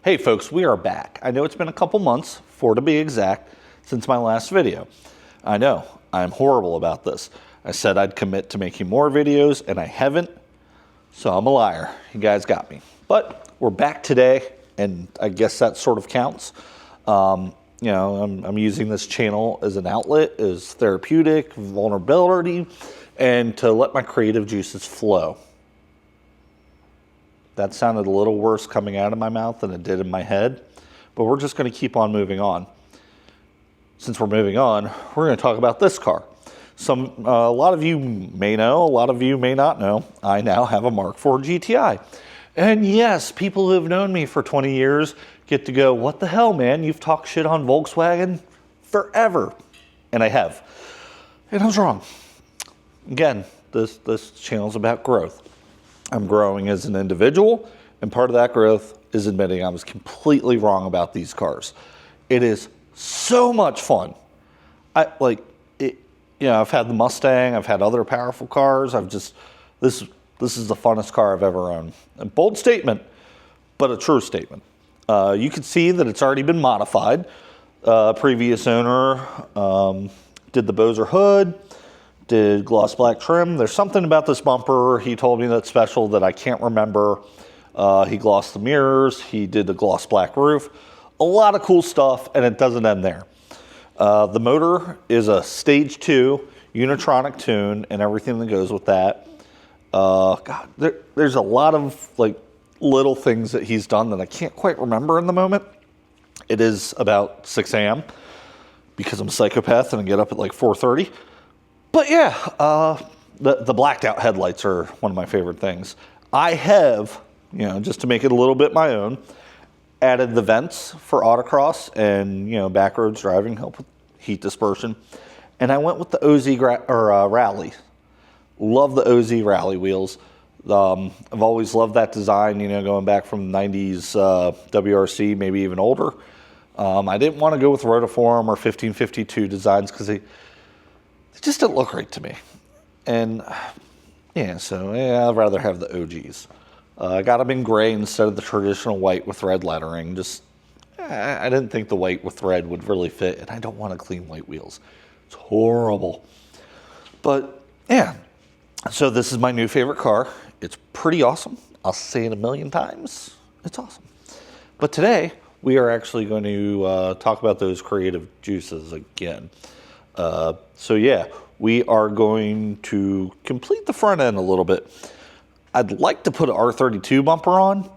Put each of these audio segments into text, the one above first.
Hey folks, we are back. I know it's been a couple months, 4 to be exact, since my last video. I know, I'm horrible about this. I said I'd commit to making more videos and I haven't, so I'm a liar. You guys got me. But we're back today, and I guess that sort of counts. I'm using this channel as an outlet, as therapeutic, vulnerability, and to let my creative juices flow. That sounded a little worse coming out of my mouth than it did in my head, but we're just going to keep on moving on. Since we're moving on, we're going to talk about this car. A lot of you may know, a lot of you may not know, I now have a Mk4 GTI. And yes, people who have known me for 20 years get to go, what the hell, man? You've talked shit on Volkswagen forever. And I have. And I was wrong. Again, this channel's about growth. I'm growing as an individual, and part of that growth is admitting I was completely wrong about these cars. It is so much fun. I've had the Mustang, I've had other powerful cars. This is the funnest car I've ever owned. A bold statement, but a true statement. You can see that it's already been modified. Previous owner did the Bowser hood, did gloss black trim. There's something about this bumper, he told me that's special that I can't remember. He glossed the mirrors, he did the gloss black roof. A lot of cool stuff, and it doesn't end there. The motor is a stage 2 unitronic tune and everything that goes with that. There's a lot of little things that he's done that I can't quite remember in the moment. It is about 6 a.m. because I'm a psychopath and I get up at 4:30. But yeah, the blacked out headlights are one of my favorite things. I have, just to make it a little bit my own, added the vents for autocross and, back roads driving, help with heat dispersion. And I went with the OZ Rally. Love the OZ Rally wheels. I've always loved that design, going back from the 90s WRC, maybe even older. I didn't want to go with Rotiform or 1552 designs because they just didn't look right to me. And I'd rather have the OGs. I got them in gray instead of the traditional white with red lettering. I didn't think the white with red would really fit, and I don't want to clean white wheels. It's horrible. But yeah, so this is my new favorite car. It's pretty awesome. I'll say it a million times. It's awesome. But today, we are actually going to talk about those creative juices again. So yeah, we are going to complete the front end a little bit. I'd like to put an R32 bumper on,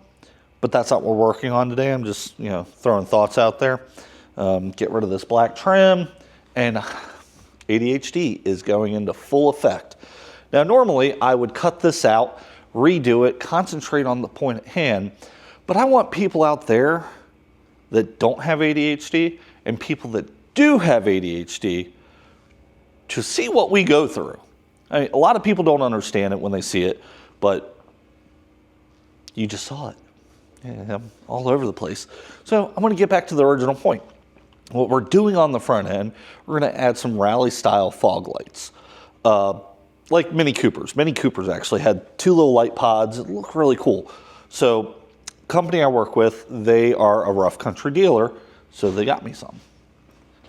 but that's not what we're working on today. I'm just, throwing thoughts out there. Get rid of this black trim, and ADHD is going into full effect. Now, normally I would cut this out, redo it, concentrate on the point at hand, but I want people out there that don't have ADHD and people that do have ADHD to see what we go through. I mean, a lot of people don't understand it when they see it, but you just saw it. Yeah, I'm all over the place. So I'm going to get back to the original point. What we're doing on the front end, we're going to add some rally style fog lights. Like Mini Coopers. Mini Coopers actually had 2 little light pods. It looked really cool. So company I work with, they are a rough country dealer, so they got me some.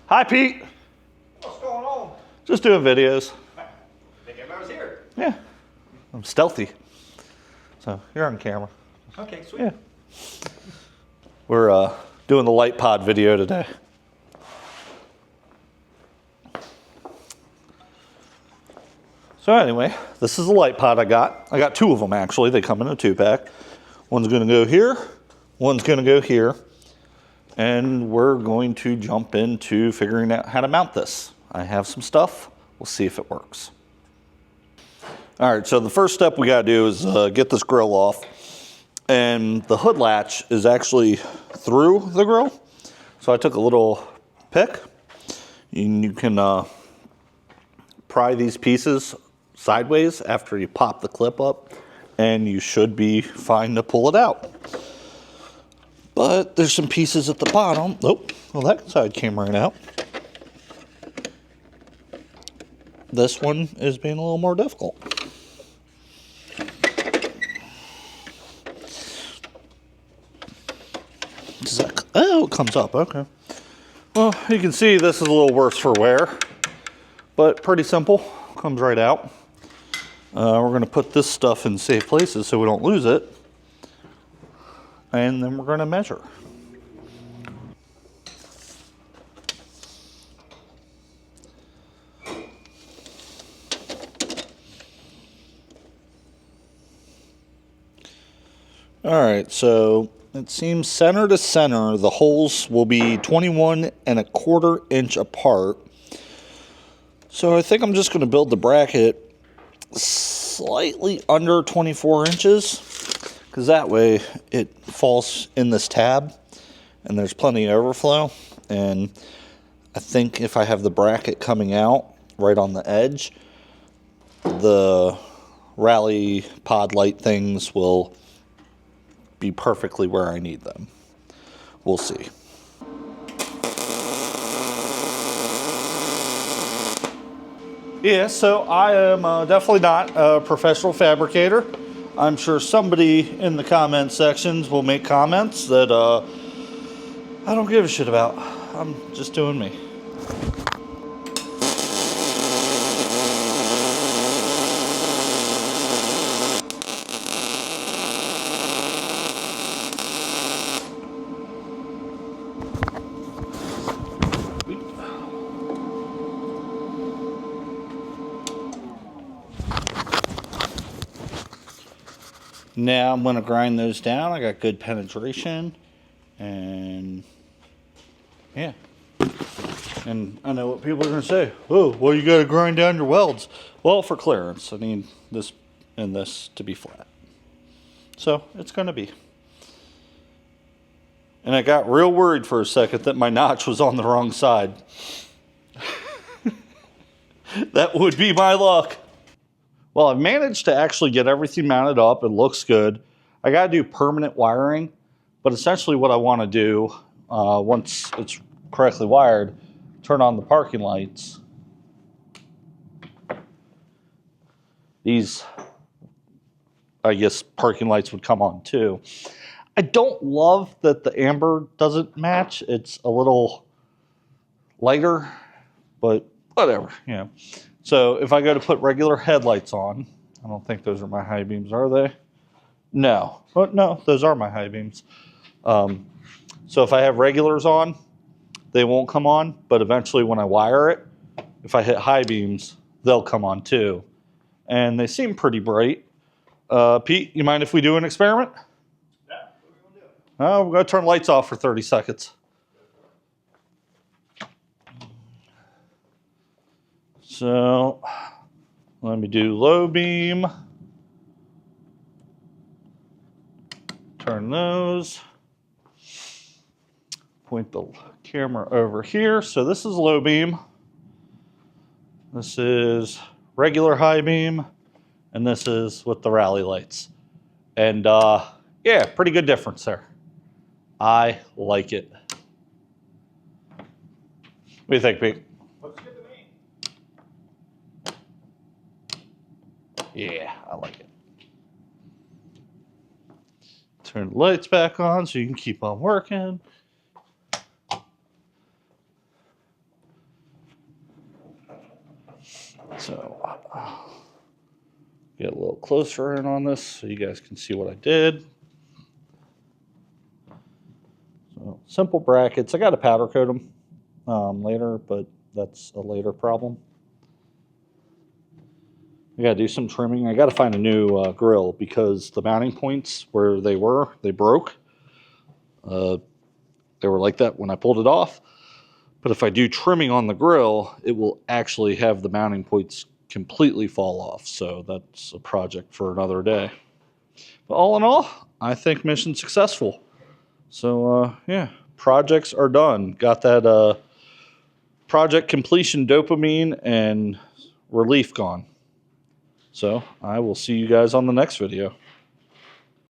Hi, Pete. What's going on? Just doing videos. I think everybody was here. Yeah, I'm stealthy. So you're on camera. Okay, sweet. Yeah. We're doing the light pod video today. So anyway, this is the light pod I got. I got 2 of them actually. They come in a 2-pack. One's going to go here. One's going to go here. And we're going to jump into figuring out how to mount this. I have some stuff. We'll see if it works. All right, so the first step we got to do is get this grill off. And the hood latch is actually through the grill. So I took a little pick. And you can pry these pieces sideways after you pop the clip up, and you should be fine to pull it out. But there's some pieces at the bottom. Oh, well, that side came right out. This one is being a little more difficult. Does that, oh, it comes up, okay. Well, you can see this is a little worse for wear, but pretty simple, comes right out. We're gonna put this stuff in safe places so we don't lose it. And then we're gonna measure. All right, so it seems center to center, the holes will be 21¼ inch apart. So I think I'm just gonna build the bracket slightly under 24 inches, because that way it falls in this tab and there's plenty of overflow. And I think if I have the bracket coming out right on the edge, the rally pod light things will be perfectly where I need them. We'll see. Yeah, so I am definitely not a professional fabricator. I'm sure somebody in the comment sections will make comments that I don't give a shit about. I'm just doing me. Now I'm going to grind those down. I got good penetration, and yeah. And I know what people are going to say. Oh, well, you got to grind down your welds. Well, for clearance, I need this and this to be flat. So it's going to be. And I got real worried for a second that my notch was on the wrong side. That would be my luck. Well, I've managed to actually get everything mounted up. It looks good. I got to do permanent wiring, but essentially what I want to do, once it's correctly wired, turn on the parking lights. These, I guess, parking lights would come on too. I don't love that the amber doesn't match. It's a little lighter, but whatever, you know. So if I go to put regular headlights on, I don't think those are my high beams, are they? No, but no, those are my high beams. So if I have regulars on, they won't come on, but eventually when I wire it, if I hit high beams, they'll come on too. And they seem pretty bright. Pete, you mind if we do an experiment? Yeah, what are we gonna do? Oh, we're gonna turn lights off for 30 seconds. So let me do low beam. Turn those. Point the camera over here. So this is low beam. This is regular high beam. And this is with the rally lights. And yeah, pretty good difference there. I like it. What do you think, Pete? Looks good to me. Yeah, I like it. Turn the lights back on so you can keep on working. So, get a little closer in on this so you guys can see what I did. So, simple brackets. I got to powder coat them later, but that's a later problem. I got to do some trimming. I got to find a new grill because the mounting points where they were, they broke. They were like that when I pulled it off. But if I do trimming on the grill, it will actually have the mounting points completely fall off. So that's a project for another day. But all in all, I think mission successful. So yeah, projects are done. Got that project completion dopamine and relief gone. So I will see you guys on the next video.